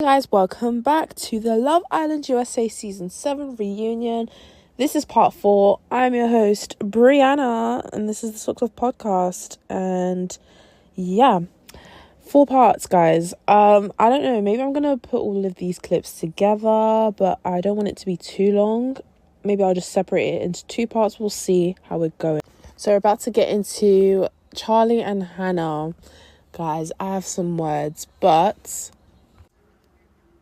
Guys, welcome back to the Love Island USA Season 7 reunion. This is part 4. I'm your host, Brianna, and this is the Socks Off podcast. And yeah, 4 parts, guys. I don't know, maybe I'm gonna put all of these clips together, but I don't want it to be too long. Maybe I'll just separate it into 2 parts. We'll see how we're going. So we're about to get into Charlie and Hannah. Guys, I have some words, but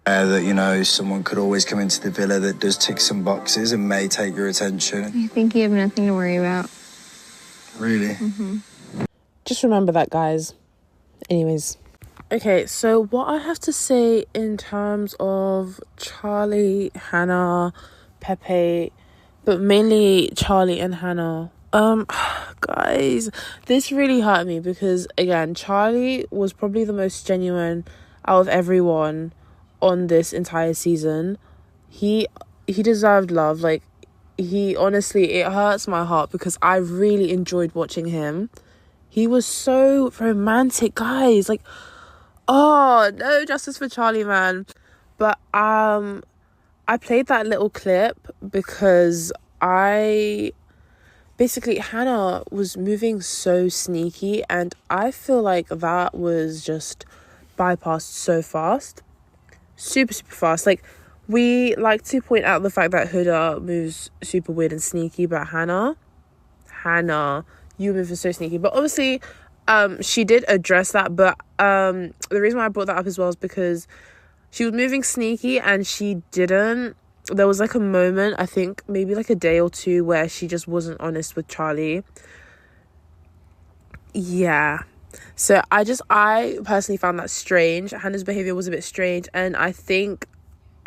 that, someone could always come into the villa that does tick some boxes and may take your attention. I think you have nothing to worry about. Really? Mm-hmm. Just remember that, guys. Anyways. Okay, so what I have to say in terms of Charlie, Hannah, Pepe, but mainly Charlie and Hannah. Guys, this really hurt me because, again, Charlie was probably the most genuine out of everyone on this entire season. He deserved love. Like, he honestly, it hurts my heart because I really enjoyed watching him. He was so romantic, guys. Like, oh no, justice for Charlie, man. But I played that little clip because basically Hannah was moving so sneaky, and I feel like that was just bypassed so fast. Super fast. Like, we like to point out the fact that Huda moves super weird and sneaky, but Hannah, you move so sneaky. But obviously, she did address that. But the reason why I brought that up as well is because she was moving sneaky and she didn't. There was like a moment, I think maybe like a day or 2, where she just wasn't honest with Charlie. Yeah. So I personally found that strange. Hannah's behavior was a bit strange, and I think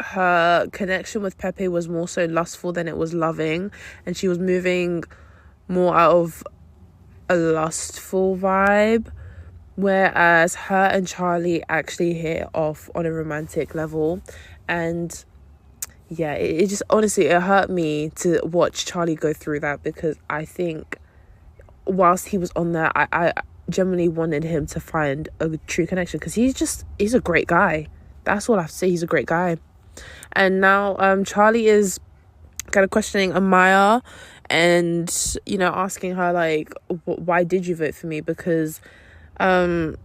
her connection with Pepe was more so lustful than it was loving, and she was moving more out of a lustful vibe, whereas her and Charlie actually hit off on a romantic level. And yeah, it just, honestly, it hurt me to watch Charlie go through that, because I think whilst he was on there, I genuinely wanted him to find a true connection, because he's a great guy. That's all I have to say. He's a great guy. And now Charlie is kind of questioning Amaya and asking her, like, why did you vote for me? Because they've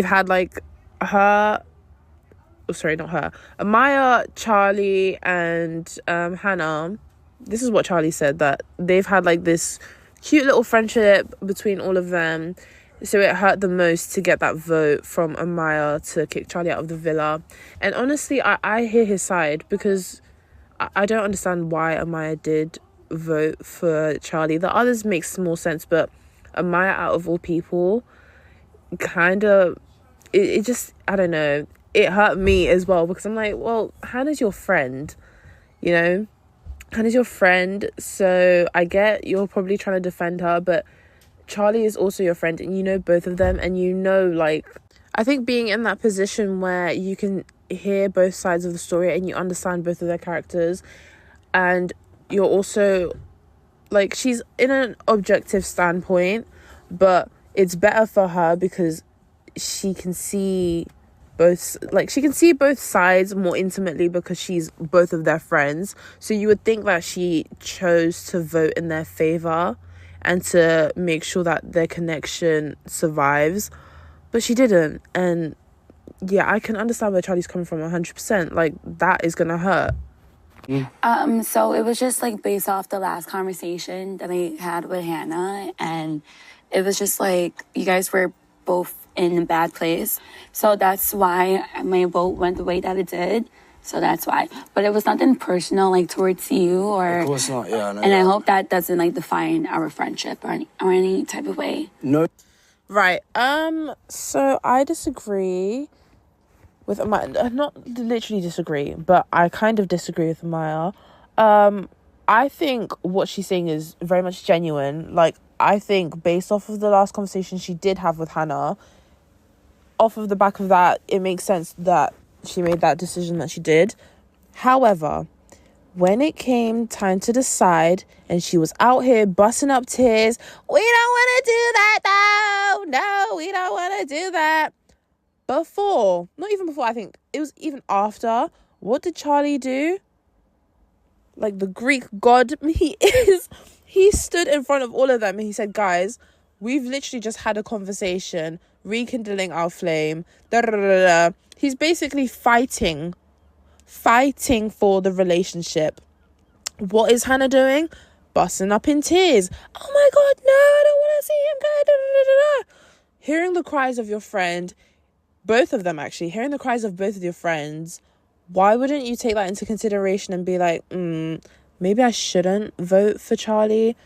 had like Amaya, Charlie, and Hannah. This is what Charlie said, that they've had like this cute little friendship between all of them. So it hurt the most to get that vote from Amaya to kick Charlie out of the villa. And honestly, I hear his side, because I don't understand why Amaya did vote for Charlie. The others makes more sense, but Amaya, out of all people, kind of, it just, I don't know. It hurt me as well, because I'm like, well, Hannah's your friend, Hannah's your friend, so I get you're probably trying to defend her, but Charlie is also your friend, and both of them, and like, I think being in that position where you can hear both sides of the story and you understand both of their characters, and you're also, like, she's in an objective standpoint, but it's better for her because she can see both sides more intimately, because she's both of their friends. So you would think that she chose to vote in their favor and to make sure that their connection survives, but she didn't. And yeah, I can understand where Charlie's coming from 100%. Like, that is gonna hurt. So it was just like based off the last conversation that I had with Hannah, and it was just like you guys were both in a bad place. So that's why my vote went the way that it did. So that's why. But it was nothing personal, like, towards you, or... Of course not, yeah. I know and that. I hope that doesn't, like, define our friendship or any type of way. No. Right. So I disagree with Amaya. Not literally disagree, but I kind of disagree with Amaya. I think what she's saying is very much genuine. Like, I think based off of the last conversation she did have with Hannah, off of the back of that, it makes sense that she made that decision that she did. However, when it came time to decide and she was out here busting up tears, we don't want to do that, though. No, we don't want to do that. before, not even before, I think it was even after, what did Charlie do? Like the Greek god he is, he stood in front of all of them and he said, guys, we've literally just had a conversation, rekindling our flame. Da, da, da, da, da. He's basically fighting for the relationship. What is Hannah doing? Busting up in tears. Oh my God, no, I don't want to see him go. Da, da, da, da, da. Hearing the cries of your friend, both of them actually, hearing the cries of both of your friends, why wouldn't you take that into consideration and be like, maybe I shouldn't vote for Charlie?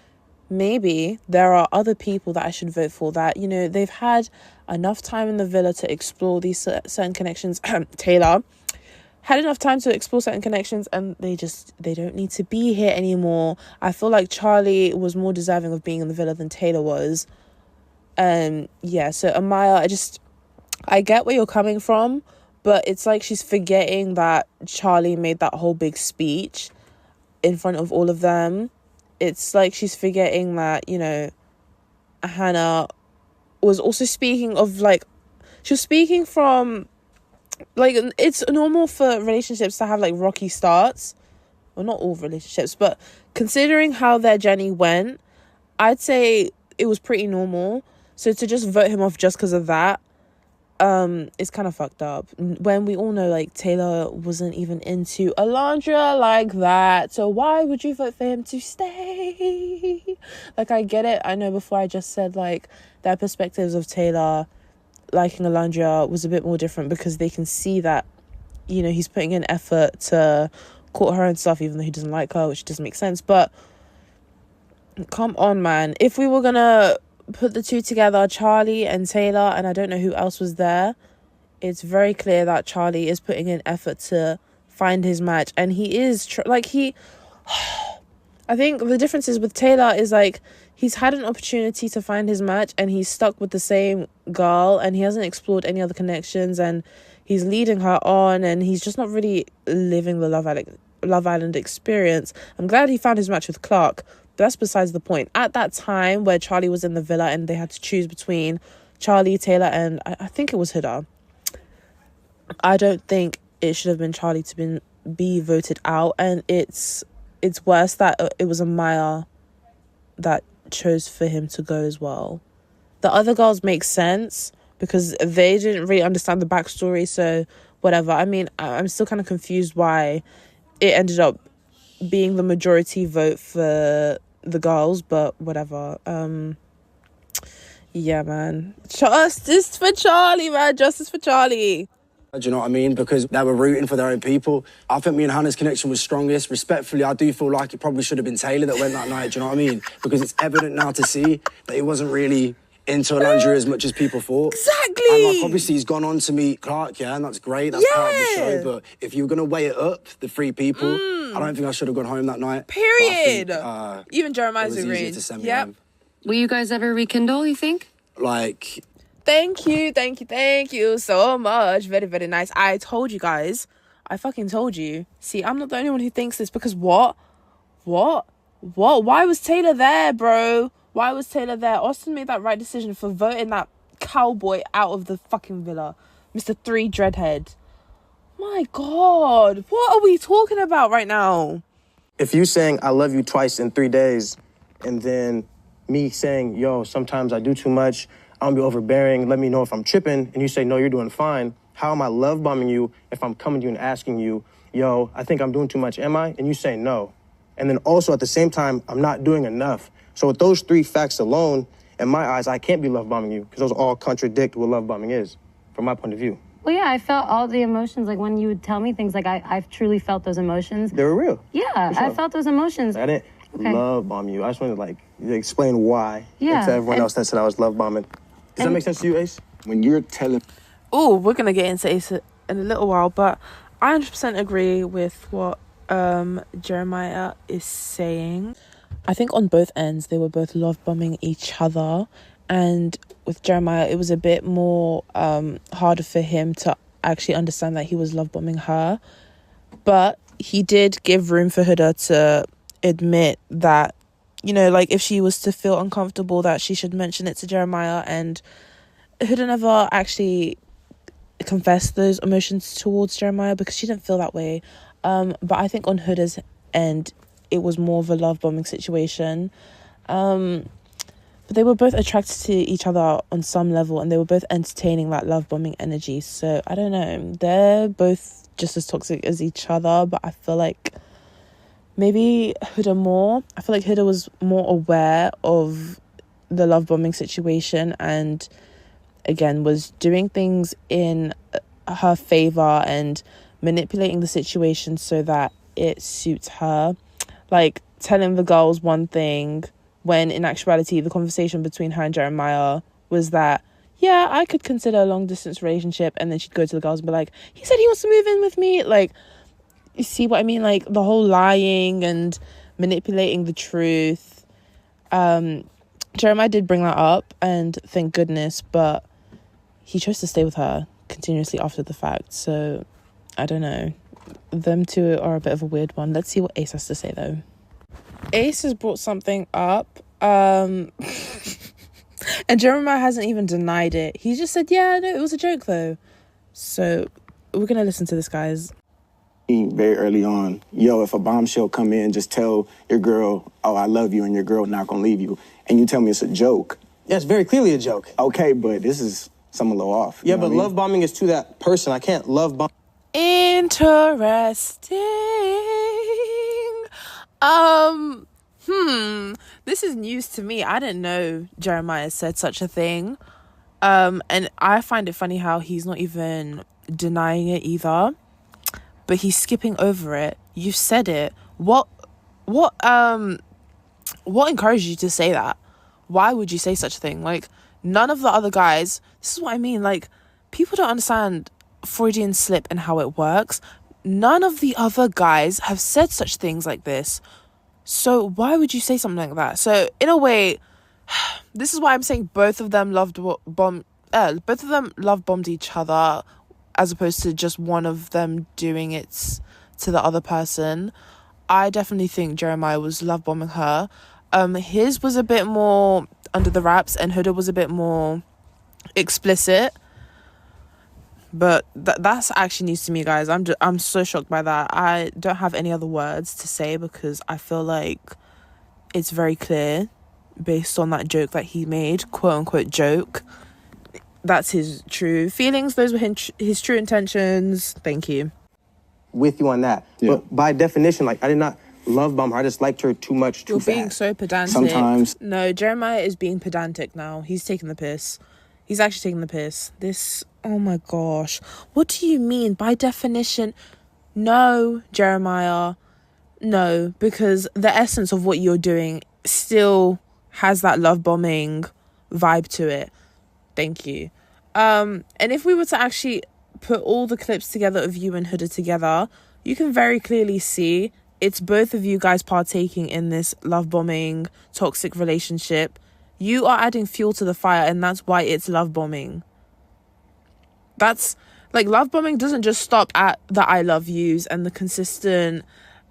Maybe there are other people that I should vote for that, you know, they've had enough time in the villa to explore these certain connections. Taylor had enough time to explore certain connections and they don't need to be here anymore. I feel like Charlie was more deserving of being in the villa than Taylor was. Yeah, so Amaya, I get where you're coming from, but it's like she's forgetting that Charlie made that whole big speech in front of all of them. It's like she's forgetting that, you know, Hannah was also speaking of, like, she was speaking from, like, it's normal for relationships to have, like, rocky starts. Well, not all relationships, but considering how their journey went, I'd say it was pretty normal. So to just vote him off just because of that, it's kind of fucked up. When we all know, like, Taylor wasn't even into Alondra like that. So why would you vote for him to stay? Like, I get it. I know before I just said, like, their perspectives of Taylor liking Alondra was a bit more different because they can see that, you know, he's putting in effort to court her and stuff, even though he doesn't like her, which doesn't make sense. But come on, man. If we were gonna put the two together, Charlie and Taylor, and I don't know who else was there, it's very clear that Charlie is putting in effort to find his match, and he is I think the difference is with Taylor is, like, he's had an opportunity to find his match and he's stuck with the same girl and he hasn't explored any other connections and he's leading her on and he's just not really living the Love Island experience. I'm glad he found his match with Clark. That's besides the point. At that time where Charlie was in the villa and they had to choose between Charlie, Taylor, and I think it was Huda, I don't think it should have been Charlie to be voted out. And it's worse that it was Amaya that chose for him to go as well. The other girls make sense because they didn't really understand the backstory, so whatever. I mean, I'm still kind of confused why it ended up being the majority vote for the girls, but whatever. Yeah, man. Justice for Charlie, man. Justice for Charlie. Do you know what I mean? Because they were rooting for their own people. I think me and Hannah's connection was strongest. Respectfully, I do feel like it probably should have been Taylor that went that night, do you know what I mean? Because it's evident now to see that he wasn't really into Alondra as much as people thought. Exactly. And, like, obviously he's gone on to meet Clark, yeah, and that's great. That's part of the show. But if you were going to weigh it up, the three people, I don't think I should have gone home that night. Period. Think, even Jeremiah's agreed. agreed. To send me Yep. home. Will you guys ever rekindle, you think? Like... Thank you so much. Very, very nice. I told you guys. I fucking told you. See, I'm not the only one who thinks this because what? Why was Taylor there, bro? Why was Taylor there? Austin made that right decision for voting that cowboy out of the fucking villa. Mr. 3 Dreadhead. My God. What are we talking about right now? If you saying I love you twice in 3 days and then me saying, yo, sometimes I do too much, I'm gonna be overbearing, let me know if I'm tripping, and you say, no, you're doing fine, how am I love bombing you if I'm coming to you and asking you, yo, I think I'm doing too much, am I? And you say no. And then also at the same time, I'm not doing enough. So with those 3 facts alone, in my eyes, I can't be love bombing you because those all contradict what love bombing is, from my point of view. Well, yeah, I felt all the emotions. Like, when you would tell me things, like, I've truly felt those emotions. They were real. Yeah, sure. I felt those emotions. I didn't love bomb you. I just wanted to, like, explain why to everyone else that said I was love bombing. Does that make sense to you, Ace? When you're telling... Oh, we're going to get into Ace in a little while, but I 100% agree with what Jeremiah is saying. I think on both ends, they were both love bombing each other. And with Jeremiah, it was a bit more harder for him to actually understand that he was love bombing her. But he did give room for Huda to admit that, you know, like, if she was to feel uncomfortable, that she should mention it to Jeremiah. And Huda never actually confess those emotions towards Jeremiah because she didn't feel that way. But I think on Huda's end, it was more of a love bombing situation. But they were both attracted to each other on some level, and they were both entertaining that love bombing energy. So I don't know, they're both just as toxic as each other, but I feel like maybe Huda more. I feel like Huda was more aware of the love bombing situation and again was doing things in her favor and manipulating the situation so that it suits her, like telling the girls one thing when in actuality the conversation between her and Jeremiah was that, yeah, I could consider a long distance relationship. And then she'd go to the girls and be like, he said he wants to move in with me. Like, you see what I mean? Like the whole lying and manipulating the truth. Jeremiah did bring that up, and thank goodness, but he chose to stay with her continuously after the fact. So I don't know, them two are a bit of a weird one. Let's see what Ace has to say though. Ace has brought something up, and Jeremiah hasn't even denied it. He just said, yeah, no, it was a joke though. So we're gonna listen to this, guys. Very early on, yo, if a bombshell come in, just tell your girl, oh, I love you, and your girl not gonna leave you, and you tell me it's a joke. Yeah, it's very clearly a joke. Okay, but this is something a little off. Yeah, but love bombing is to that person. I can't love bomb. Interesting. This is news to me. I didn't know Jeremiah said such a thing. And I find it funny how he's not even denying it either, but he's skipping over it. You said it. What encouraged you to say that? Why would you say such a thing? Like, none of the other guys, this is what I mean, like, people don't understand Freudian slip and how it works. None of the other guys have said such things like this. So why would you say something like that? So in a way, this is why I'm saying both of them love bombed each other, as opposed to just one of them doing it to the other person. I definitely think Jeremiah was love bombing her. His was a bit more under the wraps, and Huda was a bit more explicit. But that's actually news to me, guys. I'm so shocked by that. I don't have any other words to say because I feel like it's very clear based on that joke that he made, quote unquote joke. That's his true feelings. Those were his true intentions. Thank you. With you on that. Yeah. But by definition, like, I did not love bomb her. I just liked her too much, too fast. You're being so pedantic. Sometimes. No, Jeremiah is being pedantic now. He's taking the piss. He's actually taking the piss. Oh my gosh. What do you mean? By definition? No, Jeremiah. No, because the essence of what you're doing still has that love bombing vibe to it. Thank you. And if we were to actually put all the clips together of you and Huda together, you can very clearly see it's both of you guys partaking in this love bombing, toxic relationship. You are adding fuel to the fire, and that's why it's love bombing. That's like, love bombing doesn't just stop at the I love yous and the consistent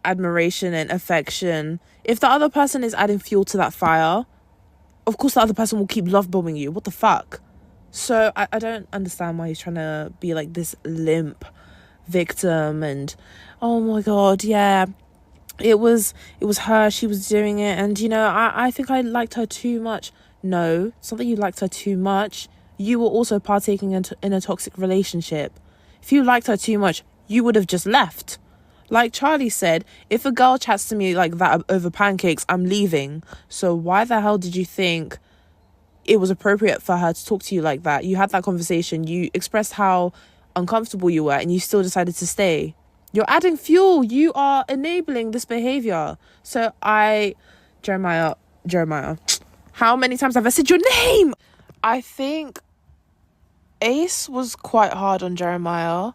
admiration and affection. If the other person is adding fuel to that fire, of course the other person will keep love bombing you. What the fuck? So I don't understand why he's trying to be like this limp victim and, oh my god, yeah, it was her, she was doing it, and you know, I think I liked her too much. No, it's not that you liked her too much. You were also partaking in a toxic relationship. If you liked her too much, you would have just left. Like Charlie said, if a girl chats to me like that over pancakes, I'm leaving. So why the hell did you think it was appropriate for her to talk to you like that? You had that conversation, you expressed how uncomfortable you were, and you still decided to stay. You're adding fuel. You are enabling this behavior. So Jeremiah, how many times have I said your name? I think Ace was quite hard on Jeremiah.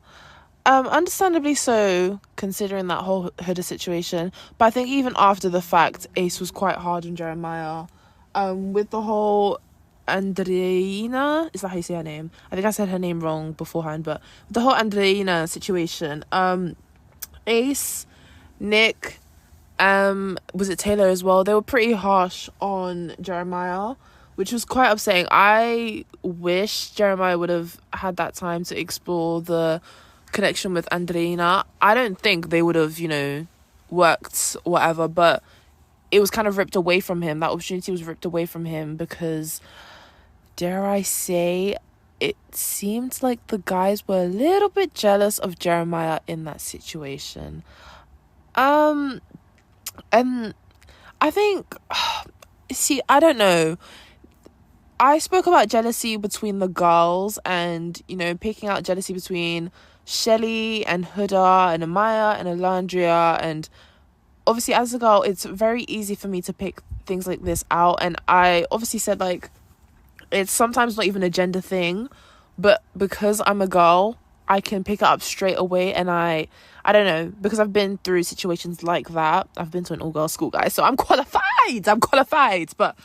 Understandably so, considering that whole Huda situation. But I think even after the fact, Ace was quite hard on Jeremiah. With the whole Andreina, is that how you say her name? I think I said her name wrong beforehand, but the whole Andreina situation, Ace, Nick, was it Taylor as well? They were pretty harsh on Jeremiah, which was quite upsetting. I wish Jeremiah would have had that time to explore the connection with Andreina. I don't think they would have, worked whatever, but it was kind of ripped away from him. That opportunity was ripped away from him because, dare I say, it seemed like the guys were a little bit jealous of Jeremiah in that situation. And I think, see, I don't know. I spoke about jealousy between the girls and, picking out jealousy between Shelly and Huda and Amaya and Alandria. And obviously, as a girl, it's very easy for me to pick things like this out. And I obviously said, it's sometimes not even a gender thing. But because I'm a girl, I can pick it up straight away. And I don't know, because I've been through situations like that. I've been to an all-girls school, guys, so I'm qualified. But,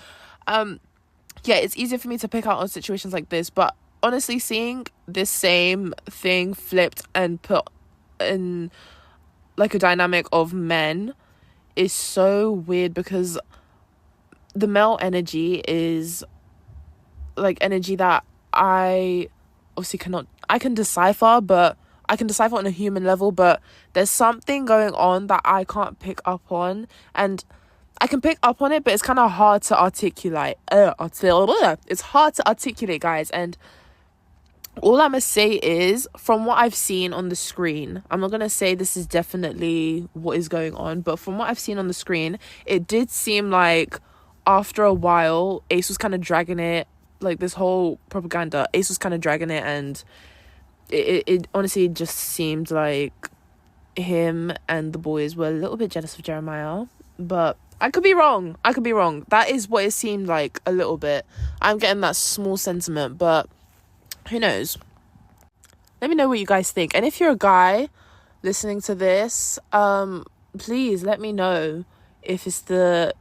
yeah, it's easier for me to pick out on situations like this. But honestly, seeing this same thing flipped and put in, a dynamic of men is so weird because the male energy is, energy that I obviously I can decipher, but I can decipher on a human level, but there's something going on that I can't pick up on, and I can pick up on it, but it's kind of hard to articulate. It's hard to articulate, guys, and all I'm going to say is, from what I've seen on the screen, I'm not going to say this is definitely what is going on, but from what I've seen on the screen, it did seem like after a while, Ace was kind of dragging it, this whole propaganda, Ace was kind of dragging it, and it honestly just seemed like him and the boys were a little bit jealous of Jeremiah, but I could be wrong. That is what it seemed like a little bit. I'm getting that small sentiment, but who knows? Let me know what you guys think. And if you're a guy listening to this, please let me know if it's the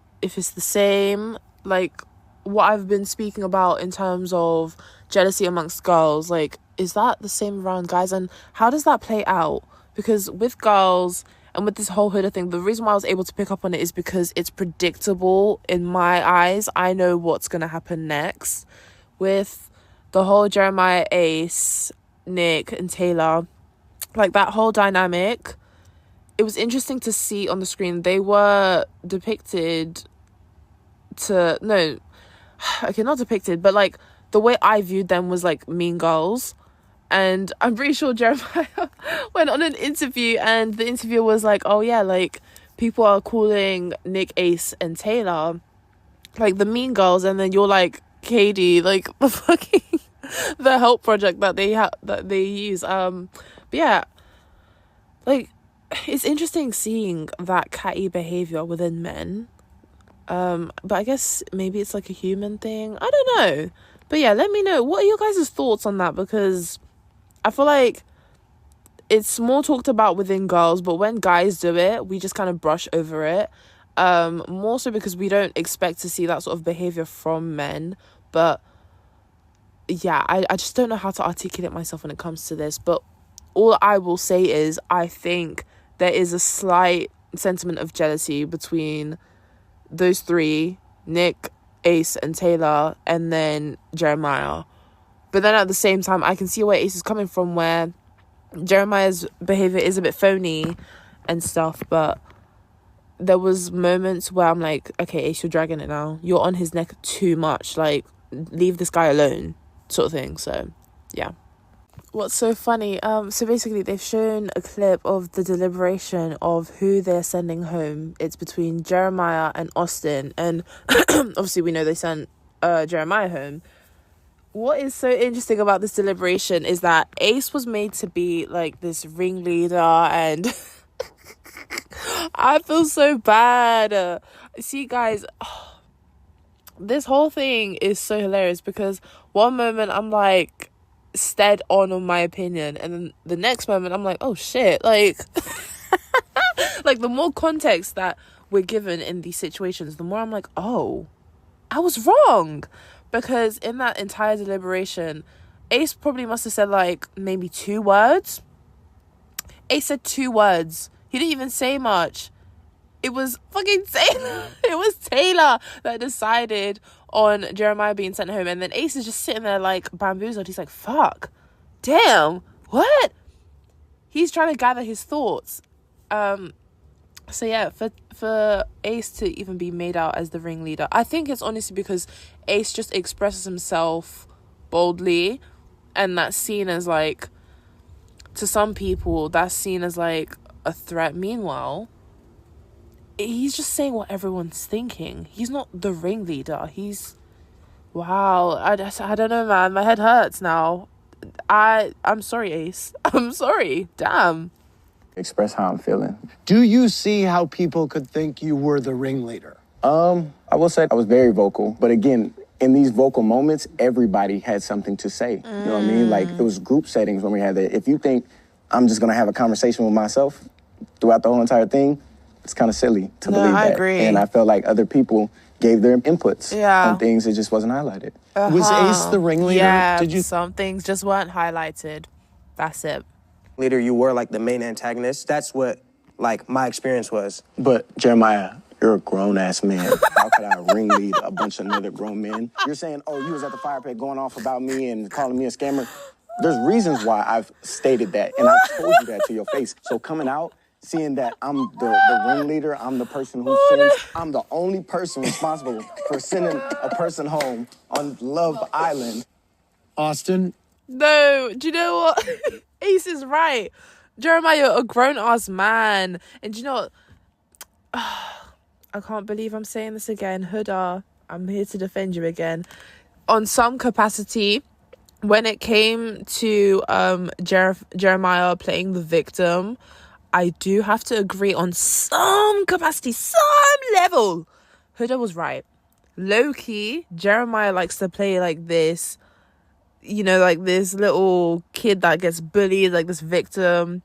same, what I've been speaking about in terms of jealousy amongst girls. Is that the same around guys? And how does that play out? Because with girls and with this whole Huda thing, the reason why I was able to pick up on it is because it's predictable in my eyes. I know what's going to happen next. With the whole Jeremiah, Ace, Nick and Taylor, that whole dynamic, it was interesting to see on the screen. They were depicted not depicted, but the way I viewed them was mean girls. And I'm pretty sure Jeremiah went on an interview and the interviewer was oh yeah, people are calling Nick, Ace and Taylor the mean girls, and then you're Katie, the fucking the help project that they use. But yeah, it's interesting seeing that catty behavior within men. But I guess maybe it's a human thing. I don't know. But yeah, let me know. What are your guys' thoughts on that? Because I feel it's more talked about within girls, but when guys do it, we just kind of brush over it. More so because we don't expect to see that sort of behavior from men. But yeah, I just don't know how to articulate myself when it comes to this. But all I will say is I think there is a slight sentiment of jealousy between those three, Nick, Ace and Taylor, and then Jeremiah. But then at the same time, I can see where Ace is coming from, where Jeremiah's behavior is a bit phony and stuff, but there was moments where I'm okay, Ace, you're dragging it now. You're on his neck too much. Leave this guy alone, sort of thing. So, yeah. What's so funny, so basically they've shown a clip of the deliberation of who they're sending home. It's between Jeremiah and Austin, and obviously we know they sent Jeremiah home. What is so interesting about this deliberation is that Ace was made to be this ringleader, and I feel so bad. See, guys, this whole thing is so hilarious because one moment I'm stead on my opinion, and then the next moment I'm oh shit, the more context that we're given in these situations, the more I'm oh, I was wrong. Because in that entire deliberation, Ace probably must have said maybe 2 words. Ace said 2 words. He didn't even say much. it was fucking Taylor. It was Taylor that decided on Jeremiah being sent home. And then Ace is just sitting there like bamboozled. He's like, fuck. Damn. What? He's trying to gather his thoughts. So yeah, for Ace to even be made out as the ringleader, I think it's honestly because Ace just expresses himself boldly, and that's seen as like, to some people, that's seen as like a threat. Meanwhile, he's just saying what everyone's thinking. He's not the ringleader. Wow. I don't know, man. My head hurts now. I'm sorry, Ace. I'm sorry. Damn. Express how I'm feeling. Do you see how people could think you were the ringleader? I will say I was very vocal, but again, in these vocal moments, everybody had something to say. You know what I mean? Like, it was group settings when we had that. If you think I'm just gonna have a conversation with myself throughout the whole entire thing, it's kind of silly to believe that. I agree. And I felt like other people gave their inputs on things that just wasn't highlighted. Was Ace the ringleader? Yeah, some things just weren't highlighted. That's it. Leader, you were like the main antagonist. That's what like my experience was. But Jeremiah, you're a grown-ass man. How could I ringlead a bunch of other grown men? You're saying, oh, you was at the fire pit going off about me and calling me a scammer. There's reasons why I've stated that, and I've told you that to your face. So coming out, seeing that I'm the ringleader, I'm the person who sends, I'm the only person responsible for sending a person home on Love Island. Austin? No, do you know what? Ace is right. Jeremiah, a grown-ass man. And do you know what? I can't believe I'm saying this again. Huda, I'm here to defend you again. On some capacity, when it came to Jeremiah playing the victim, I do have to agree on some capacity, some level. Huda was right. Low-key, Jeremiah likes to play like this, you know, like this little kid that gets bullied, like this victim.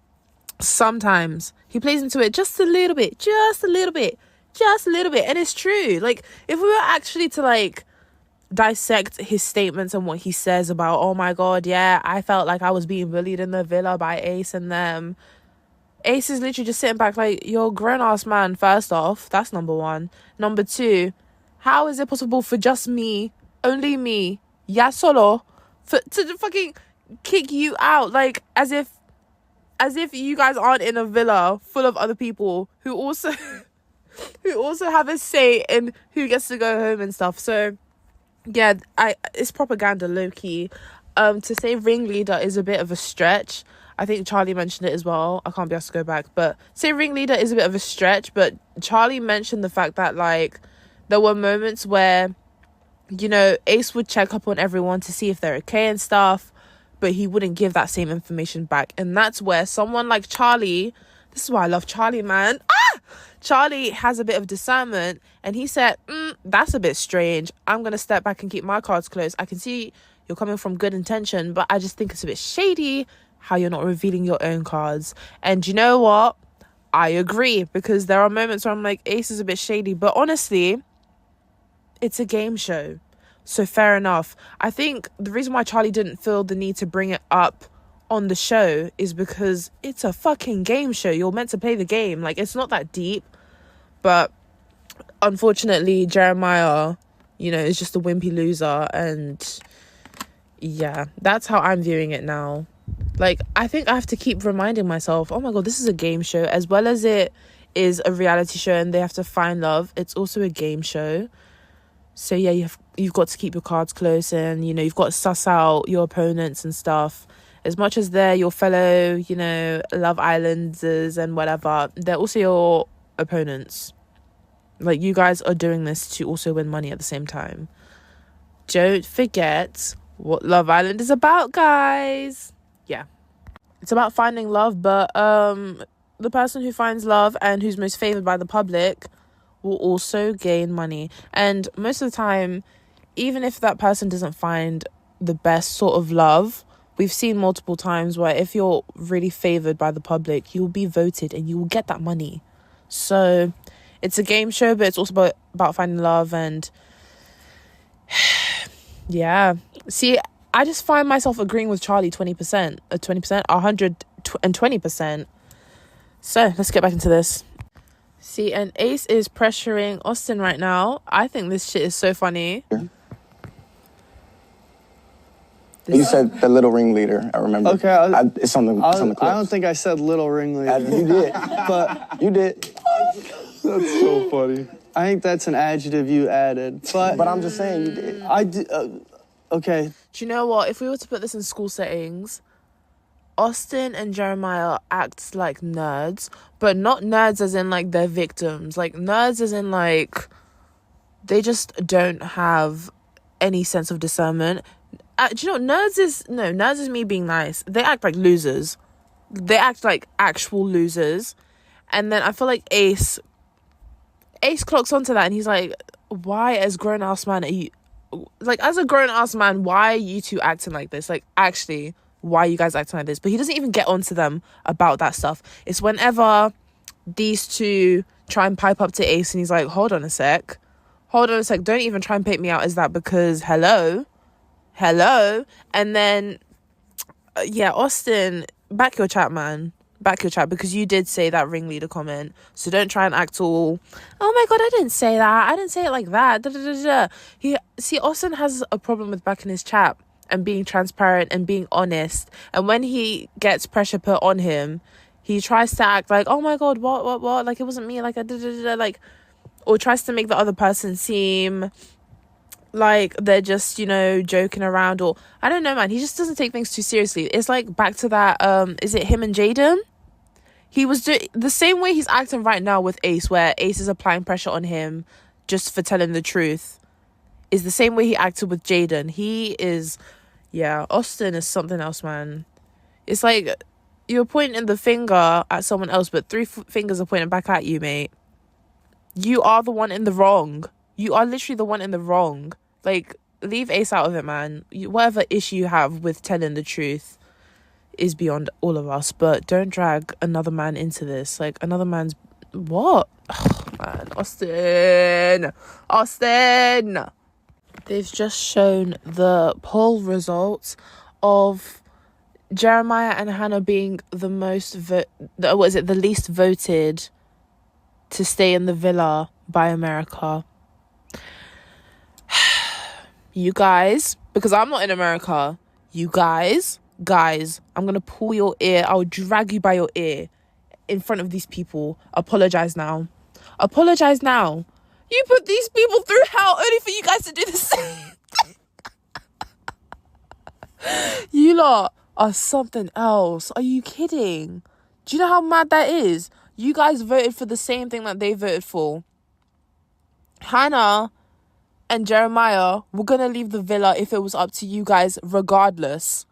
Sometimes he plays into it just a little bit. And it's true. Like, if we were actually to like dissect his statements and what he says about, oh my God, yeah, I felt like I was being bullied in the villa by Ace and them. Ace is literally just sitting back like, you're a grown-ass man, first off. That's number one. Number two, how is it possible for just me, only me, ya solo, to fucking kick you out? Like, as if you guys aren't in a villa full of other people who also have a say in who gets to go home and stuff. So yeah, it's propaganda, low-key. To say ringleader is a bit of a stretch. I think Charlie mentioned it as well. I can't be asked to go back, but say ringleader is a bit of a stretch. But Charlie mentioned the fact that like there were moments where, you know, Ace would check up on everyone to see if they're okay and stuff, but he wouldn't give that same information back. And that's where someone like Charlie, this is why I love Charlie, man. Charlie has a bit of discernment, and he said, that's a bit strange. I'm going to step back and keep my cards close. I can see you're coming from good intention, but I just think it's a bit shady how you're not revealing your own cards. And you know what? I agree, because there are moments where I'm like, Ace is a bit shady, but honestly, it's a game show. So fair enough. I think the reason why Charlie didn't feel the need to bring it up on the show is because it's a fucking game show. You're meant to play the game. Like, it's not that deep. But unfortunately, Jeremiah, you know, is just a wimpy loser. And yeah, that's how I'm viewing it now. Like, I think I have to keep reminding myself, oh my God, this is a game show. As well as it is a reality show and they have to find love, it's also a game show. So yeah, you've got to keep your cards close, and, you know, you've got to suss out your opponents and stuff. As much as they're your fellow, you know, Love Islanders and whatever, they're also your opponents. Like, you guys are doing this to also win money at the same time. Don't forget what Love Island is about, guys. Yeah. It's about finding love, but the person who finds love and who's most favoured by the public will also gain money. And most of the time, even if that person doesn't find the best sort of love, we've seen multiple times where if you're really favoured by the public, you'll be voted and you will get that money. So it's a game show, but it's also about finding love. And yeah, see, I just find myself agreeing with Charlie 20%, 120%. So let's get back into this. See, and Ace is pressuring Austin right now. I think this shit is so funny. You said the little ringleader. I remember. Okay, it's on the clip. I don't think I said little ringleader. You did, but you did. that's so funny. I think that's an adjective you added, but I'm just saying you did. I did. Okay. Do you know what? If we were to put this in school settings, Austin and Jeremiah act like nerds, but not nerds as in like they're victims. Like nerds as in like they just don't have any sense of discernment. Do you know what nerds is me being nice. They act like losers. They act like actual losers. And then I feel like Ace clocks onto that and he's like, why as grown-ass man are you... Like, as a grown-ass man, why are you two acting like this? Like, actually, why are you guys acting like this? But he doesn't even get onto them about that stuff. It's whenever these two try and pipe up to Ace and he's like, hold on a sec. Don't even try and paint me out as that because hello. And then, Austin, back your chat, man. Back your chat, because you did say that ringleader comment. So don't try and act all, oh my God, I didn't say that. I didn't say it like that. Austin has a problem with backing his chat and being transparent and being honest. And when he gets pressure put on him, he tries to act like, oh my God, what? Like, it wasn't me. Like, like, or tries to make the other person seem like they're just, joking around, or I don't know, man. He just doesn't take things too seriously. It's like back to that, is it him and Jaden? He was the same way he's acting right now with Ace, where Ace is applying pressure on him just for telling the truth, is the same way he acted with Jaden. Austin is something else, man. It's like you're pointing the finger at someone else, but three fingers are pointing back at you, mate. You are the one in the wrong. You are literally the one in the wrong. Like, leave Ace out of it, man. Whatever issue you have with telling the truth is beyond all of us, but don't drag another man into this. Like, another man's... What? Oh, man. Austin! They've just shown the poll results of Jeremiah and Hannah being the least voted to stay in the villa by America. You guys, because I'm not in America, you guys, I'm going to pull your ear. I'll drag you by your ear in front of these people. Apologize now. You put these people through hell only for you guys to do the same. You lot are something else. Are you kidding? Do you know how mad that is? You guys voted for the same thing that they voted for. Hannah and Jeremiah were going to leave the villa if it was up to you guys regardless.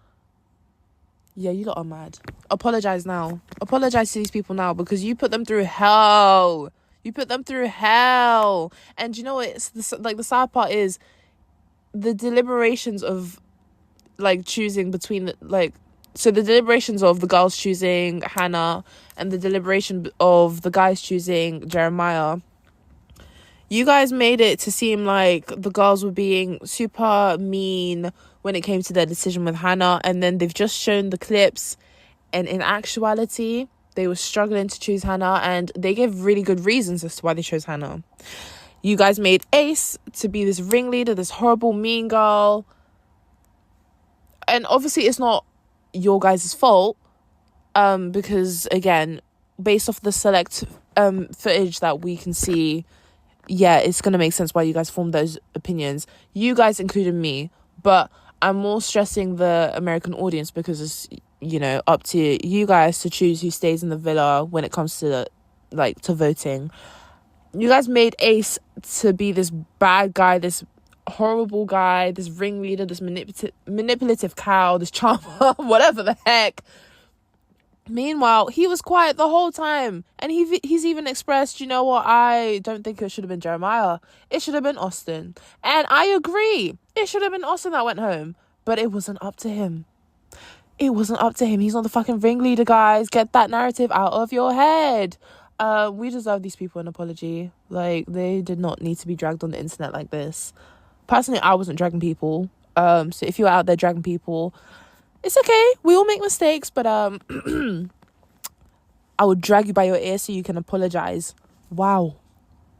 Yeah, you lot are mad. Apologize now. Apologize to these people now, because you put them through hell. And you know what? It's the sad part is the deliberations of choosing between so the deliberations of the girls choosing Hannah and the deliberation of the guys choosing Jeremiah. You guys made it to seem like the girls were being super mean when it came to their decision with Hannah, and then they've just shown the clips, and in actuality, they were struggling to choose Hannah, and they gave really good reasons as to why they chose Hannah. You guys made Ace to be this ringleader, this horrible, mean girl, and obviously it's not your guys' fault, because, again, based off the select footage that we can see, yeah, it's going to make sense why you guys formed those opinions. You guys included me, but I'm more stressing the American audience, because it's, up to you guys to choose who stays in the villa when it comes to, to voting. You guys made Ace to be this bad guy, this horrible guy, this ringleader, this manipulative cow, this charmer, whatever the heck. Meanwhile, he was quiet the whole time, and he's even expressed, you know what, I don't think it should have been Jeremiah. It should have been Austin. And I agree. It should have been Austin that went home, but it wasn't up to him. He's not the fucking ringleader, guys. Get that narrative out of your head. We deserve these people an apology. They did not need to be dragged on the internet like this. Personally, I wasn't dragging people. So if you're out there dragging people, it's okay. We all make mistakes, but I will drag you by your ear so you can apologize Wow.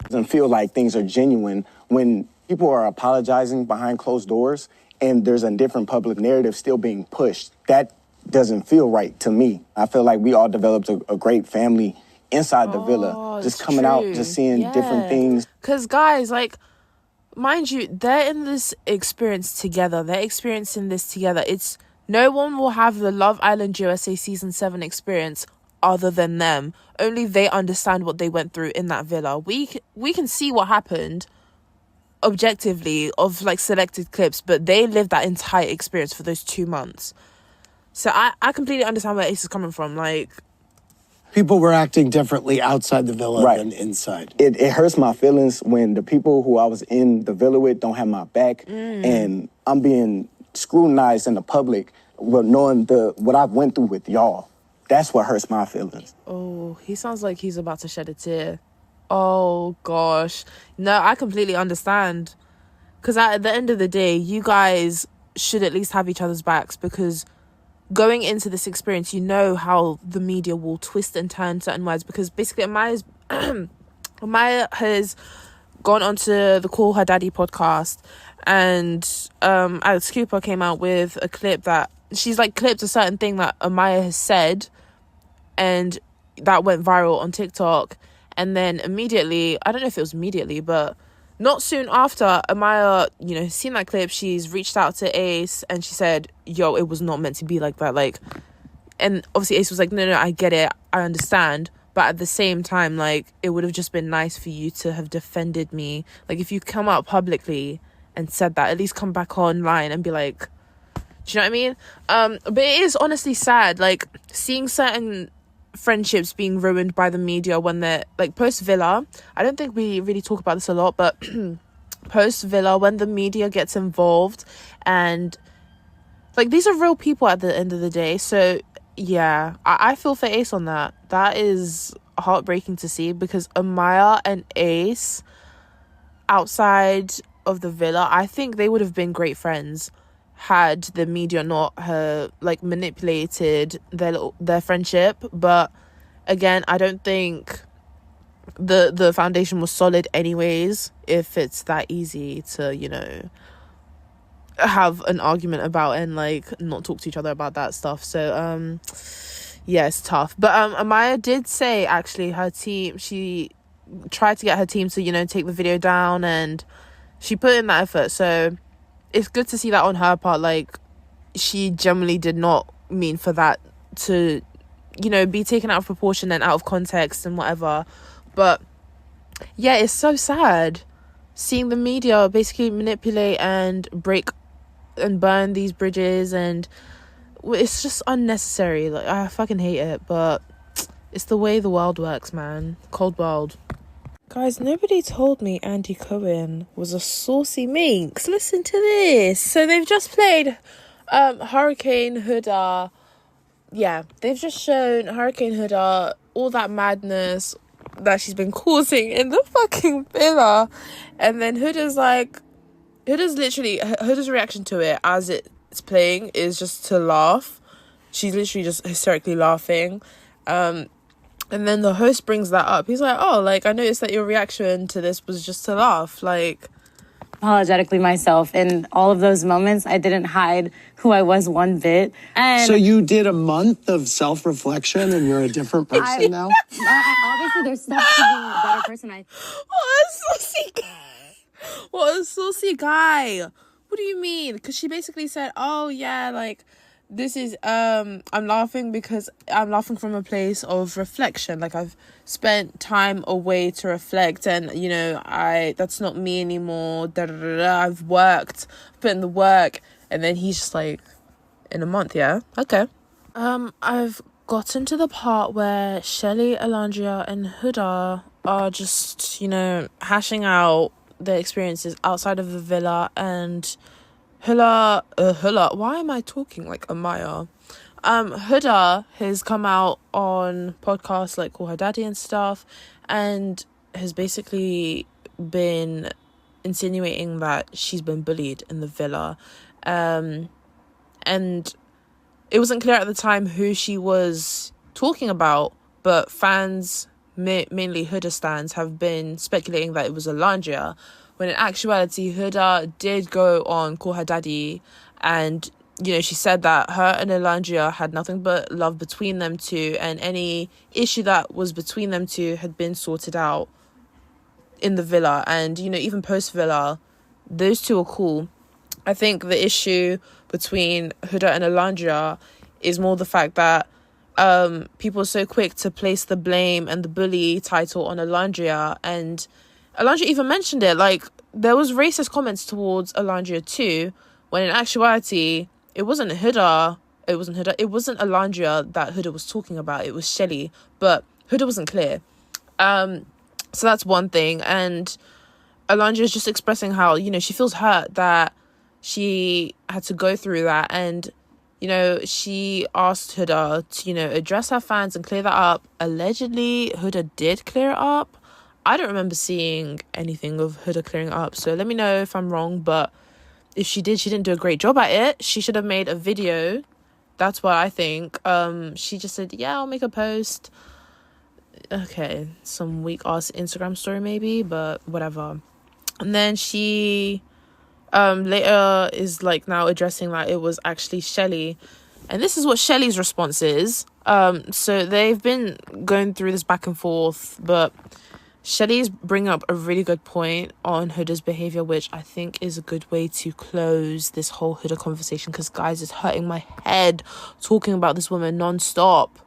Doesn't feel like things are genuine when people are apologizing behind closed doors and there's a different public narrative still being pushed. That doesn't feel right to me. I feel like we all developed a great family inside the villa, just coming out, just seeing different things. Because guys, like, mind you, they're in this experience together. They're experiencing this together. It's no one will have the Love Island USA season 7 experience other than them. Only they understand what they went through in that villa. We can see what happened objectively of like selected clips, but they lived that entire experience for those 2 months. So I completely understand where Ace is coming from. Like, people were acting differently outside the villa than inside. It hurts my feelings when the people who I was in the villa with don't have my back, and I'm being scrutinized in the public, but knowing what I've went through with y'all. That's what hurts my feelings. Oh, he sounds like he's about to shed a tear. Oh, gosh. No, I completely understand. Because at the end of the day, you guys should at least have each other's backs, because going into this experience, you know how the media will twist and turn certain words, because basically Amaya has gone onto the Call Her Daddy podcast, and Alex Cooper came out with a clip that she's like clipped a certain thing that Amaya has said, and that went viral on TikTok. And then immediately, I don't know if it was immediately, but not soon after, Amaya, seen that clip, she's reached out to Ace and she said, yo, it was not meant to be like that. Like, and obviously Ace was like, no, I get it. I understand. But at the same time, like, it would have just been nice for you to have defended me. Like, if you come out publicly and said that, at least come back online and be like, do you know what I mean? But it is honestly sad, like, seeing certain friendships being ruined by the media when they're like post Villa. I don't think we really talk about this a lot, but post Villa, when the media gets involved, and like, these are real people at the end of the day. So yeah, I feel for Ace on that. That is heartbreaking to see, because Amaya and Ace outside of the villa, I think they would have been great friends had the media not manipulated their friendship. But again, I don't think the foundation was solid anyways, if it's that easy to have an argument about and like not talk to each other about that stuff. So yeah, it's tough. But Amaya did say, actually, her team, she tried to get her team to take the video down, and she put in that effort. So it's good to see that on her part. Like, she generally did not mean for that to, be taken out of proportion and out of context and whatever. But yeah, it's so sad seeing the media basically manipulate and break and burn these bridges, and it's just unnecessary. Like, I fucking hate it, but it's the way the world works, man. Cold world. Guys, nobody told me Andy Cohen was a saucy minx. Listen to this. So they've just played Hurricane Huda. Yeah, they've just shown Hurricane Huda, all that madness that she's been causing in the fucking villa. And then Huda's reaction to it as it's playing is just to laugh. She's literally just hysterically laughing. And then the host brings that up. He's like, oh, like, I noticed that your reaction to this was just to laugh. Like, Apologetically myself. In all of those moments, I didn't hide who I was one bit. And so you did a month of self-reflection and you're a different person now? Obviously, there's steps to being a better person. What a saucy guy. What do you mean? Because she basically said, oh, yeah, like, this is, I'm laughing because I'm laughing from a place of reflection. Like, I've spent time away to reflect, and, that's not me anymore. I've worked, put in the work. And then he's just like, in a month, yeah? Okay. I've gotten to the part where Shelly, Alandria, and Huda are just, hashing out their experiences outside of the villa, and Huda, why am I talking like Amaya? Huda has come out on podcasts like Call Her Daddy and stuff, and has basically been insinuating that she's been bullied in the villa. And it wasn't clear at the time who she was talking about, but fans mainly Huda stans have been speculating that it was Alandria, when in actuality Huda did go on Call Her Daddy, and you know, she said that her and Alandria had nothing but love between them two, and any issue that was between them two had been sorted out in the villa. And you know, even post villa, those two are cool. I think the issue between Huda and Alandria is more the fact that people are so quick to place the blame and the bully title on Alandria, and Alandria even mentioned it. Like, there was racist comments towards Alandria too, when in actuality it wasn't Alandria that Huda was talking about. It was Shelly, but Huda wasn't clear. So that's one thing. And Alandria is just expressing how, you know, she feels hurt that she had to go through that, and you know, she asked Huda to, you know, address her fans and clear that up. Allegedly, Huda did clear it up. I don't remember seeing anything of Huda clearing it up, so let me know if I'm wrong. But if she did, she didn't do a great job at it. She should have made a video. That's what I think. She just said, yeah, I'll make a post. Okay, some weak-ass Instagram story maybe, but whatever. And then she later is like now addressing that it was actually Shelly, and this is what Shelly's response is. So they've been going through this back and forth, but Shelly's bringing up a really good point on Huda's behavior, which I think is a good way to close this whole Huda conversation, because guys, it's hurting my head talking about this woman non-stop.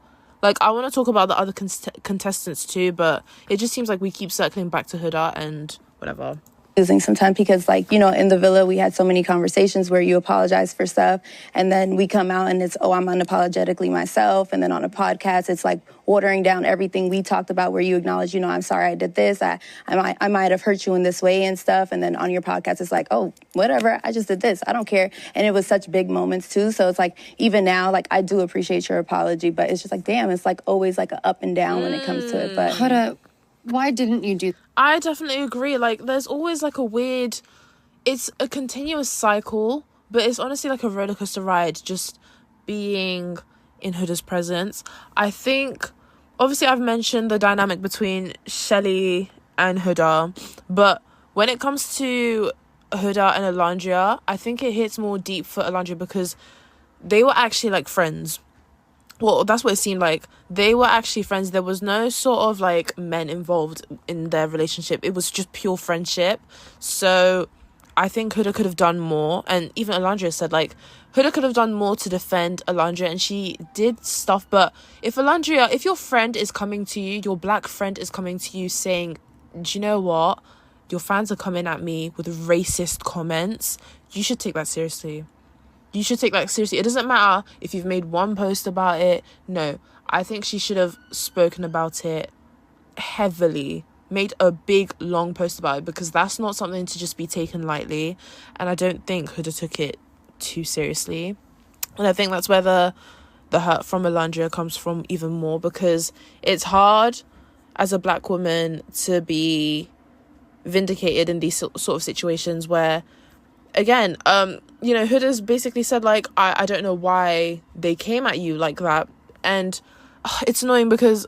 Like, I want to talk about the other contestants too, but it just seems like we keep circling back to Huda and whatever. Losing some time because, like, you know, in the villa we had so many conversations where you apologize for stuff, and then we come out and it's, oh, I'm unapologetically myself, and then on a podcast it's like watering down everything we talked about, where you acknowledge, you know, I'm sorry I did this, I might have hurt you in this way and stuff, and then on your podcast it's like, oh, whatever, I just did this, I don't care. And it was such big moments too, so it's like, even now, like, I do appreciate your apology, but it's just like, damn, it's like always like an up and down when it comes to it. But Huda, why didn't you do? I definitely agree. Like, there's always like a weird, it's a continuous cycle, but it's honestly like a roller coaster ride just being in Huda's presence. I think, obviously I've mentioned the dynamic between Shelly and Huda, but when it comes to Huda and Alandria, I think it hits more deep for Alandria because they were actually like friends. Well, that's what it seemed like. They were actually friends. There was no sort of like men involved in their relationship. It was just pure friendship. So I think Huda could have done more. And even Alandria said, like, Huda could have done more to defend Alandria, and she did stuff. But if your friend is coming to you, your black friend is coming to you saying, do you know what? Your fans are coming at me with racist comments. You should take that seriously. You should take that seriously. It doesn't matter if you've made one post about it. No, I think she should have spoken about it heavily. Made a big, long post about it, because that's not something to just be taken lightly. And I don't think Huda took it too seriously. And I think that's where the hurt from Alandria comes from even more, because it's hard as a black woman to be vindicated in these sort of situations where, again, you know, Huda's basically said, like, I don't know why they came at you like that. And it's annoying because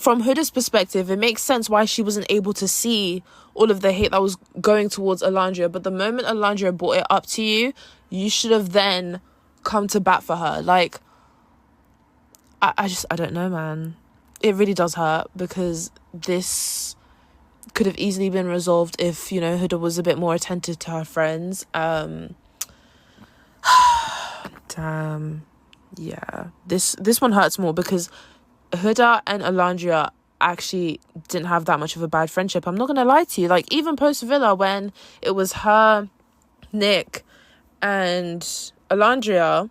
from Huda's perspective, it makes sense why she wasn't able to see all of the hate that was going towards Alandria. But the moment Alandria brought it up to you, you should have then come to bat for her. Like, I don't know, man. It really does hurt, because this could have easily been resolved if, you know, Huda was a bit more attentive to her friends. Damn. Yeah. This one hurts more because Huda and Alandria actually didn't have that much of a bad friendship. I'm not going to lie to you. Like, even post Villa, when it was her, Nick, and Alandria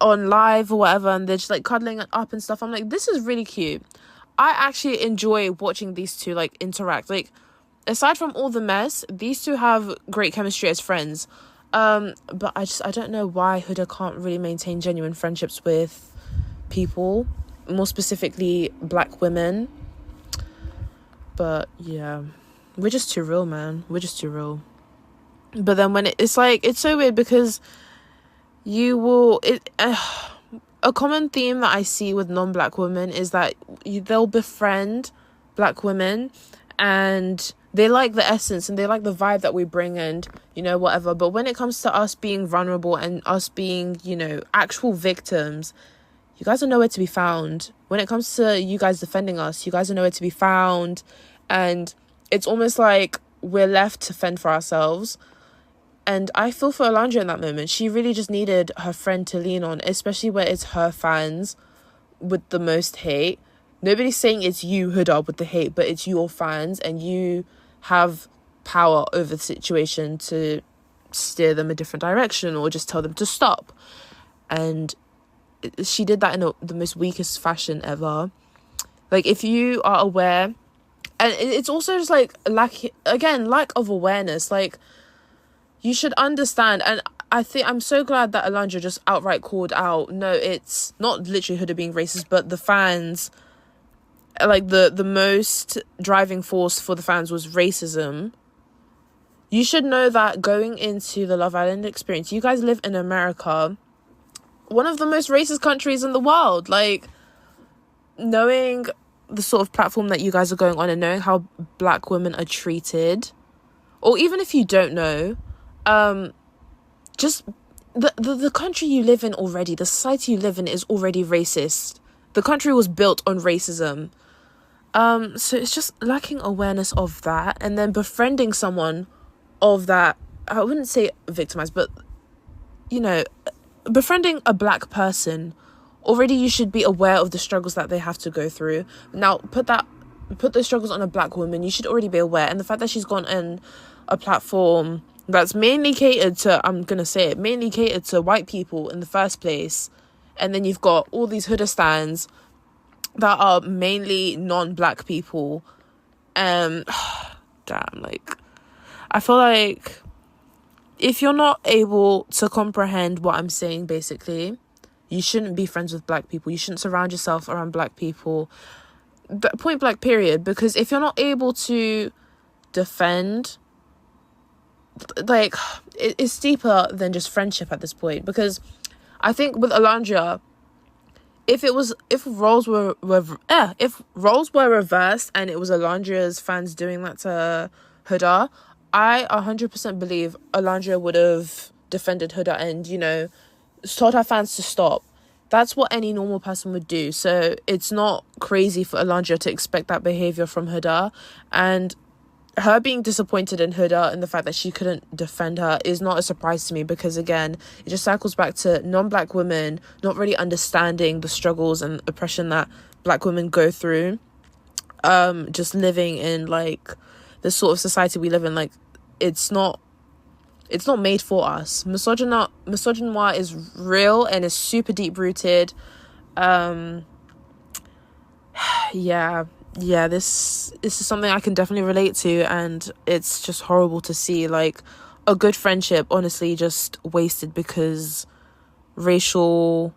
on live or whatever, and they're just like cuddling up and stuff, I'm like, this is really cute. I actually enjoy watching these two like interact. Like, aside from all the mess, these two have great chemistry as friends. But I don't know why Huda can't really maintain genuine friendships with people, more specifically black women. But yeah, we're just too real, man. We're just too real. But then when it's like, it's so weird because you will, a common theme that I see with non-black women is that they'll befriend black women and they like the essence and they like the vibe that we bring and, you know, whatever. But when it comes to us being vulnerable and us being, you know, actual victims, you guys are nowhere to be found. When it comes to you guys defending us, you guys are nowhere to be found. And it's almost like we're left to fend for ourselves. And I feel for Alondra in that moment. She really just needed her friend to lean on, especially where it's her fans with the most hate. Nobody's saying it's you, Huda, with the hate, but it's your fans, and you have power over the situation to steer them a different direction or just tell them to stop. And she did that in the most weakest fashion ever. Like, if you are aware, and it's also just like lack of awareness. Like, you should understand, and I think I'm so glad that Alondra just outright called out, no, it's not literally Huda being racist, but the fans, like the most driving force for the fans was racism. You should know that going into the Love Island experience, you guys live in America, one of the most racist countries in the world. Like, knowing the sort of platform that you guys are going on and knowing how black women are treated, or even if you don't know, just the country you live in already, the society you live in is already racist. The country was built on racism. So it's just lacking awareness of that, and then befriending someone of that, I wouldn't say victimized, but, you know, befriending a black person, already you should be aware of the struggles that they have to go through. Now, put those struggles on a black woman, you should already be aware. And the fact that she's gone on a platform that's mainly catered to, I'm going to say it, mainly catered to white people in the first place. And then you've got all these Huda stans that are mainly non-black people. Damn, like, I feel like if you're not able to comprehend what I'm saying, basically, you shouldn't be friends with black people. You shouldn't surround yourself around black people. Point blank, period. Because if you're not able to defend, like, it's deeper than just friendship at this point. Because I think with Alondra, if roles were reversed and it was Alondra's fans doing that to Huda, I 100% believe Alondra would have defended Huda and, you know, told her fans to stop. That's what any normal person would do. So it's not crazy for Alondra to expect that behavior from Huda. And her being disappointed in Huda and the fact that she couldn't defend her is not a surprise to me, because, again, it just circles back to non-black women not really understanding the struggles and oppression that black women go through. Just living in, like, the sort of society we live in. Like, it's not made for us. Misogynoir is real and is super deep rooted. This is something I can definitely relate to, and it's just horrible to see, like, a good friendship honestly just wasted because racial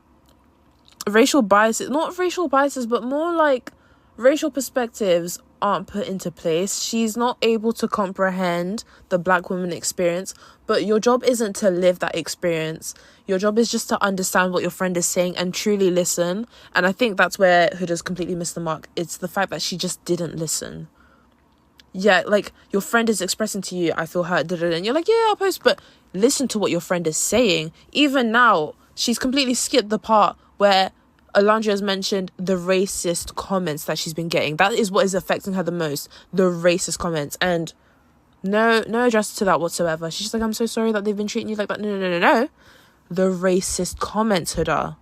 biases, not racial biases, but more like racial perspectives aren't put into place. She's not able to comprehend the black woman experience, but your job isn't to live that experience. Your job is just to understand what your friend is saying and truly listen. And I think that's where Huda's completely missed the mark. It's the fact that she just didn't listen. Yeah, like, your friend is expressing to you, I feel hurt, and you're like, yeah, I'll post, but listen to what your friend is saying. Even now, she's completely skipped the part where Alondra has mentioned the racist comments that she's been getting. That is what is affecting her the most, the racist comments. And no address to that whatsoever. She's just like, I'm so sorry that they've been treating you like that. No. The racist comments, Huda.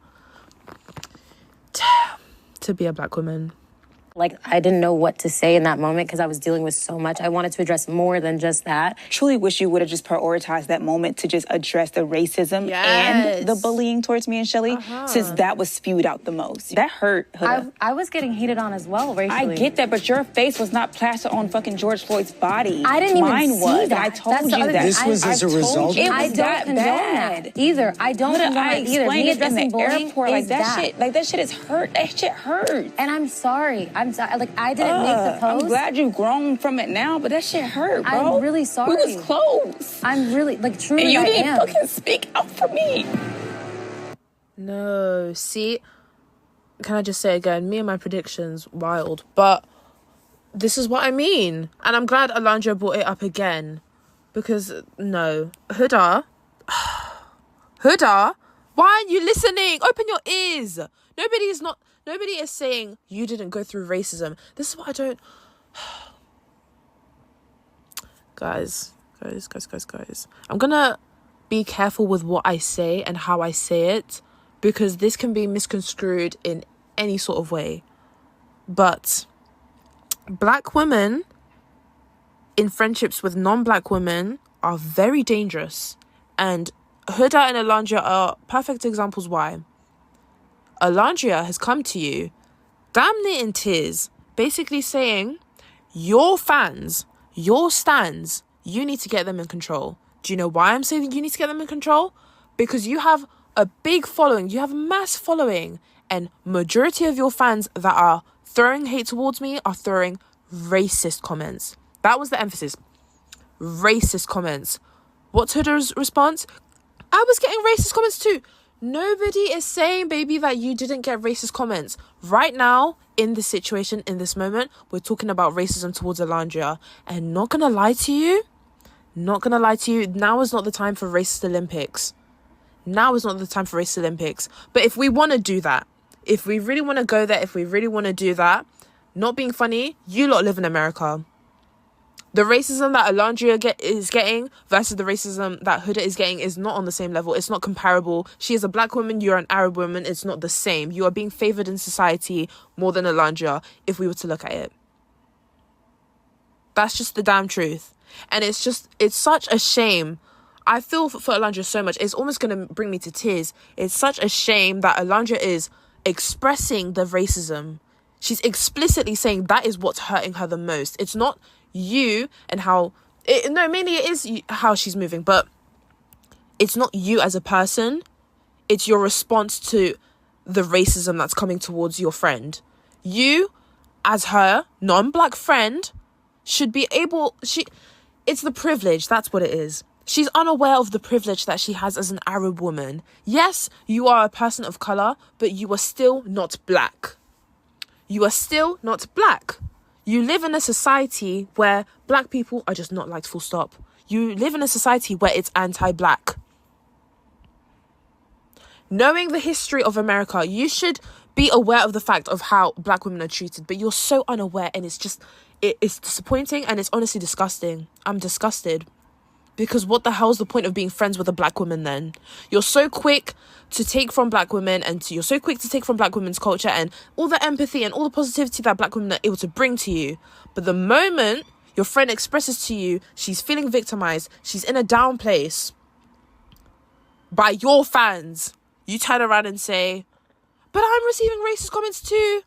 To be a black woman. Like, I didn't know what to say in that moment because I was dealing with so much. I wanted to address more than just that. Truly wish you would have just prioritized that moment to just address the racism and the bullying towards me and Shelly, since that was spewed out the most. That hurt. I was getting hated on as well, racially. I get that, but your face was not plastered on fucking George Floyd's body. I didn't Mine even see was. that. I told you that. This was as a result. It I was don't that condone bad. that either. I don't condone that either. Me addressing bullying airport, is that shit is hurt. That shit hurt. And I'm sorry. Like, I didn't make the post. I'm glad you've grown from it now, but that shit hurt, bro. I'm really sorry. We was close. I'm really, like, truly, and you I didn't am. fucking speak out for me. No. See, can I just say again, me and my predictions, wild. But this is what I mean. And I'm glad Alondra brought it up again. Because, no. Huda, why aren't you listening? Open your ears. Nobody is saying you didn't go through racism. This is what I don't... Guys. I'm gonna be careful with what I say and how I say it, because this can be misconstrued in any sort of way. But black women in friendships with non-black women are very dangerous. And Huda and Alondra are perfect examples why. Alondra has come to you, damn near in tears, basically saying, your fans, your stans, you need to get them in control. Do you know why I'm saying you need to get them in control? Because you have a big following, you have a mass following, and majority of your fans that are throwing hate towards me are throwing racist comments. That was the emphasis. Racist comments. What's Huda's response? I was getting racist comments too. Nobody is saying, baby, that you didn't get racist comments. Right now, in this situation, in this moment, we're talking about racism towards Alondra. And not gonna lie to you, now is not the time for racist Olympics. But if we want to do that, if we really want to go there, if we really want to do that, not being funny, you lot live in America. The racism that Alondra is getting versus the racism that Huda is getting is not on the same level. It's not comparable. She is a black woman, you're an Arab woman. It's not the same. You are being favoured in society more than Alondra if we were to look at it. That's just the damn truth. And it's such a shame. I feel for Alondra so much. It's almost going to bring me to tears. It's such a shame that Alondra is expressing the racism. She's explicitly saying that is what's hurting her the most. It's not you and mainly it is how she's moving, but it's not you as a person. It's your response to the racism that's coming towards your friend. You, as her non-black friend, should be able... It's the privilege, that's what it is. She's unaware of the privilege that she has as an Arab woman. Yes, you are a person of colour, but you are still not black. You are still not black. You live in a society where black people are just not liked, full stop. You live in a society where it's anti-black. Knowing the history of America, you should be aware of the fact of how black women are treated, but you're so unaware, and it's disappointing, and it's honestly disgusting. I'm disgusted. Because what the hell is the point of being friends with a black woman then? You're so quick to take from black women, and you're so quick to take from black women's culture and all the empathy and all the positivity that black women are able to bring to you. But the moment your friend expresses to you she's feeling victimized, she's in a down place by your fans, you turn around and say, but I'm receiving racist comments too.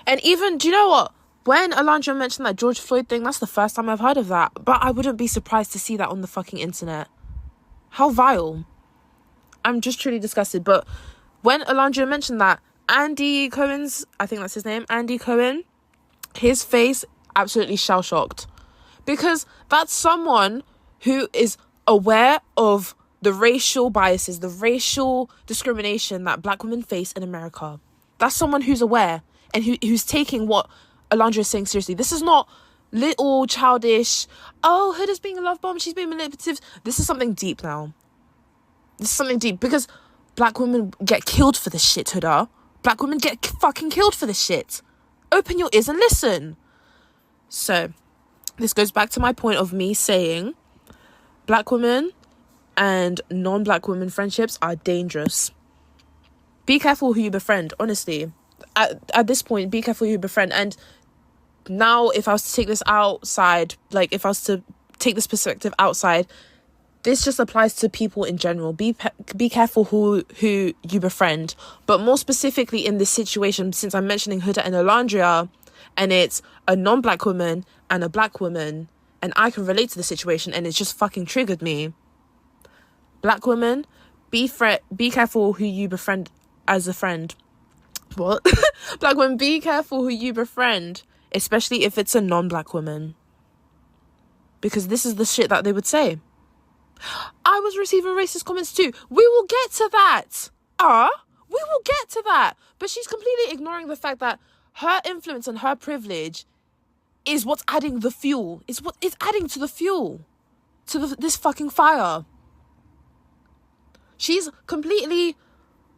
And even, do you know what? When Alondra mentioned that George Floyd thing, that's the first time I've heard of that. But I wouldn't be surprised to see that on the fucking internet. How vile. I'm just truly disgusted. But when Alondra mentioned that, Andy Cohen's, I think that's his name, Andy Cohen, his face absolutely shell-shocked. Because that's someone who is aware of the racial biases, the racial discrimination that black women face in America. That's someone who's aware and who's taking what Alondra is saying seriously. This is not little childish, oh, Huda's being a love bomb, she's being manipulative. This is something deep now. This is something deep, because black women get killed for this shit, Huda. Black women get fucking killed for this shit. Open your ears and listen. So, this goes back to my point of me saying black women and non-black women friendships are dangerous. Be careful who you befriend, honestly. At this point, be careful who you befriend. And now, if I was to take this outside, like if I was to take this perspective outside, this just applies to people in general. Be careful who you befriend. But more specifically in this situation, since I'm mentioning Huda and Alondra, and it's a non-black woman and a black woman, and I can relate to the situation, and it's just fucking triggered me. Black women, be careful who you befriend as a friend. What? Black women, be careful who you befriend, especially if it's a non-black woman. Because this is the shit that they would say. I was receiving racist comments too. We will get to that. We will get to that. But she's completely ignoring the fact that her influence and her privilege is what's adding the fuel. It's what is adding to the fuel. To this fucking fire. She's completely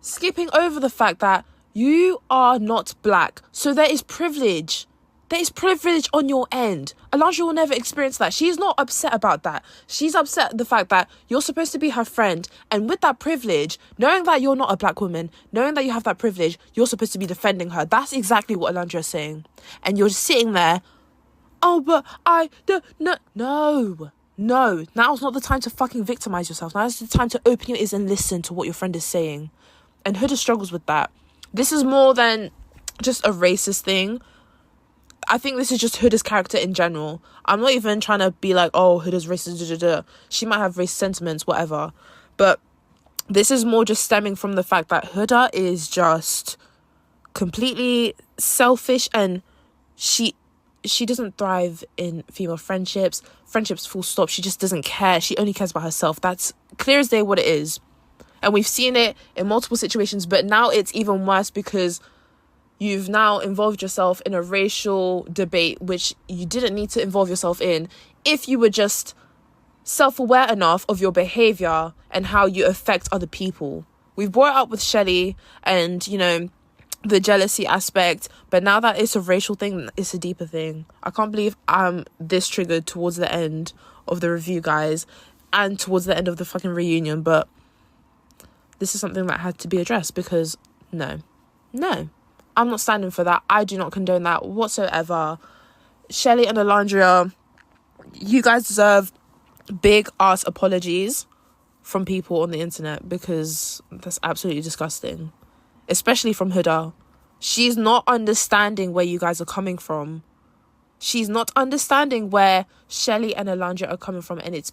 skipping over the fact that you are not black. So there is privilege. There is privilege on your end. Alondra will never experience that. She's not upset about that. She's upset at the fact that you're supposed to be her friend. And with that privilege, knowing that you're not a black woman, knowing that you have that privilege, you're supposed to be defending her. That's exactly what Alondra is saying. And you're just sitting there, oh, but No. Now's not the time to fucking victimize yourself. Now's the time to open your ears and listen to what your friend is saying. And Huda struggles with that. This is more than just a racist thing. I think this is just Huda's character in general. I'm not even trying to be like, oh, Huda's racist, She might have racist sentiments, whatever. But this is more just stemming from the fact that Huda is just completely selfish, and she doesn't thrive in female friendships full stop. She just doesn't care. She only cares about herself. That's clear as day what it is. And we've seen it in multiple situations, but now it's even worse because you've now involved yourself in a racial debate, which you didn't need to involve yourself in if you were just self-aware enough of your behavior and how you affect other people. We've brought it up with Shelly and, the jealousy aspect, but now that it's a racial thing, it's a deeper thing. I can't believe I'm this triggered towards the end of the review, guys, and towards the end of the fucking reunion, but this is something that had to be addressed because no, I'm not standing for that. I do not condone that whatsoever. Shelly and Alondra, you guys deserve big ass apologies from people on the internet because that's absolutely disgusting. Especially from Huda. She's not understanding where you guys are coming from. She's not understanding where Shelly and Alondra are coming from, and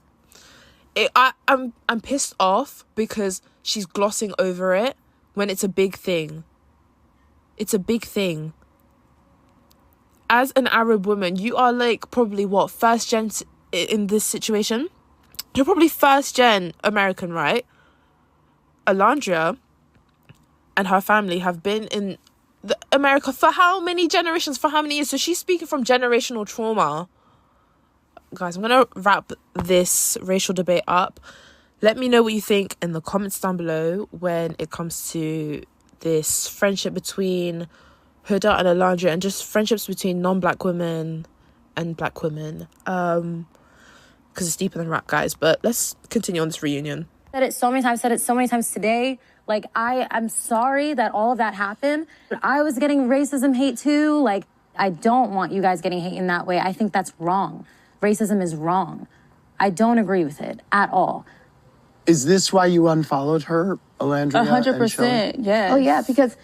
I'm pissed off because she's glossing over it when it's a big thing. It's a big thing. As an Arab woman, you are like probably first gen in this situation? You're probably first gen American, right? Alondra and her family have been in America for how many generations, for how many years? So she's speaking from generational trauma. Guys, I'm going to wrap this racial debate up. Let me know what you think in the comments down below when it comes to this friendship between Huda and Alondra and just friendships between non-black women and black women. Because it's deeper than rap, guys. But let's continue on this reunion. Said it so many times today. Like, I'm sorry that all of that happened. But I was getting racism hate too. Like, I don't want you guys getting hate in that way. I think that's wrong. Racism is wrong. I don't agree with it at all. Is this why you unfollowed her, Alondra? 100%, yeah. Oh, yeah, because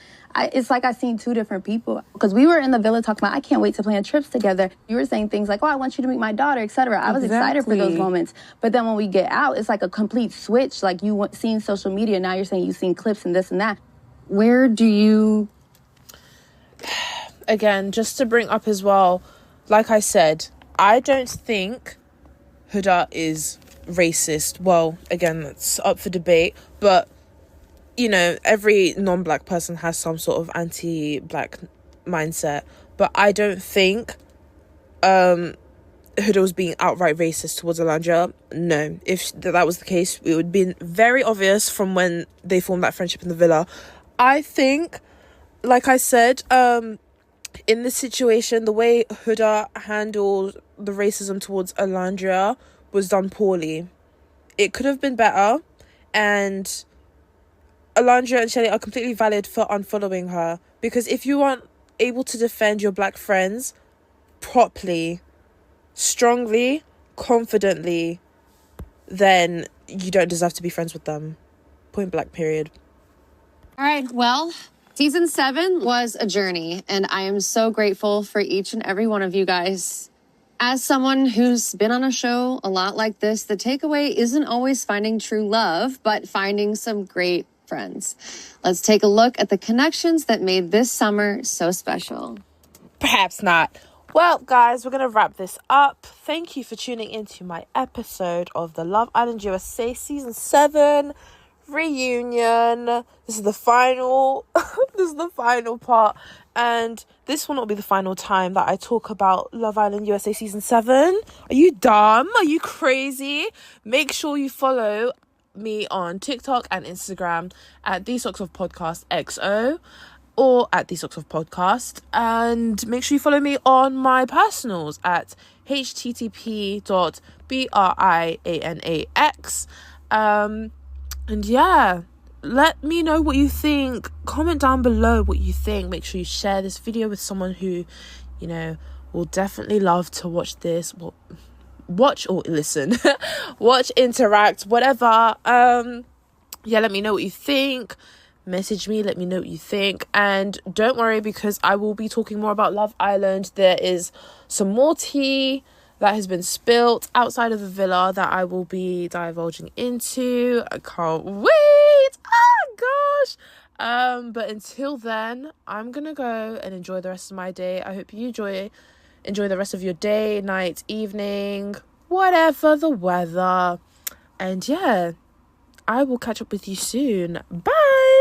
it's like I seen two different people. Because we were in the villa talking about, I can't wait to plan trips together. You were saying things like, oh, I want you to meet my daughter, etc. I was excited for those moments. But then when we get out, it's like a complete switch. Like, you seen social media, now you're saying you've seen clips and this and that. Where do you... Again, just to bring up as well, like I said, I don't think Huda is racist. Well, again, that's up for debate. But, every non-black person has some sort of anti-black mindset. But I don't think Huda was being outright racist towards Alondra. No. If that was the case, it would have been very obvious from when they formed that friendship in the villa. I think, like I said, in this situation, the way Huda handled the racism towards Alondra was done poorly. It could have been better, and Alondra and Shelly are completely valid for unfollowing her, because if you aren't able to defend your black friends properly, strongly, confidently, then you don't deserve to be friends with them. Point blank, period. All right, well, season 7 was a journey, and I am so grateful for each and every one of you guys. As someone who's been on a show a lot like this, the takeaway isn't always finding true love, but finding some great friends. Let's take a look at the connections that made this summer so special. Perhaps not. Well, guys, we're going to wrap this up. Thank you for tuning into my episode of the Love Island USA Season 7 reunion. This is the final this is the final part, and this will not be the final time that I talk about Love Island USA Season 7. Are you dumb? Are you crazy? Make sure you follow me on TikTok and Instagram at The Socks of Podcast XO or at The Socks of Podcast, and make sure you follow me on my personals at http://brianax. And yeah, let me know what you think. Comment down below what you think. Make sure you share this video with someone who, you know, will definitely love to watch this. Well, watch or listen. Watch, interact, whatever. Yeah, let me know what you think. Message me, let me know what you think. And don't worry, because I will be talking more about Love Island. There is some more tea that has been spilt outside of the villa that I will be divulging into. I can't wait. Oh gosh. But until then, I'm gonna go and enjoy the rest of my day. I hope you enjoy the rest of your day, night, evening, whatever the weather. And yeah, I will catch up with you soon. Bye.